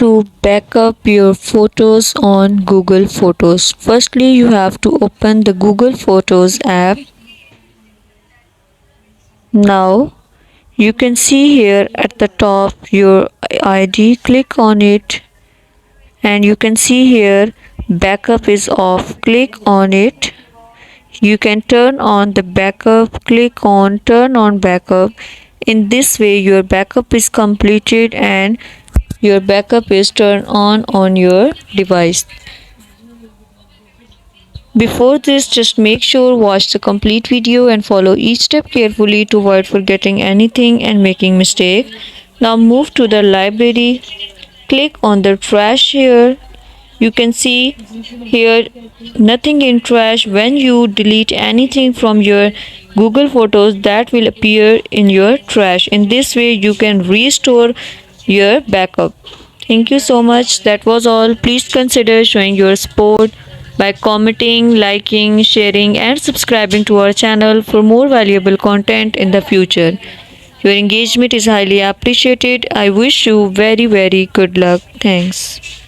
to back up your photos on Google Photos. Firstly, you have to open the Google Photos app. Now, you can see here at the top your ID. Click on it and you can see here backup is off. Click on it. You can turn on the backup. Click on turn on backup. In this way, your backup is completed and your backup is turned on your device. Before this, just make sure watch the complete video and follow each step carefully to avoid forgetting anything and making mistake. Now move to the library. Click on the trash here. You can see here nothing in trash. When you delete anything from your Google Photos, that will appear in your trash. In this way you can restore your backup. Thank you so much. That was all. Please consider showing your support by commenting, liking, sharing and subscribing to our channel for more valuable content in the future. Your engagement is highly appreciated. I wish you very good luck. Thanks.